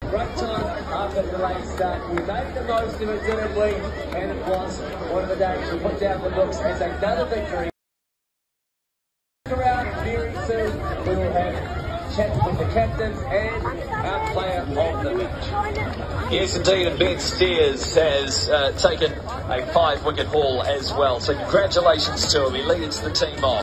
Great time after the late start. We made the most of it, didn't we? And it was one of the days we put down the books as another victory. Around very soon, we will have chats with the captains and our player of the match. Yes, indeed, and Ben Steers has taken a 5-wicket haul as well. So congratulations to him. He leads the team on.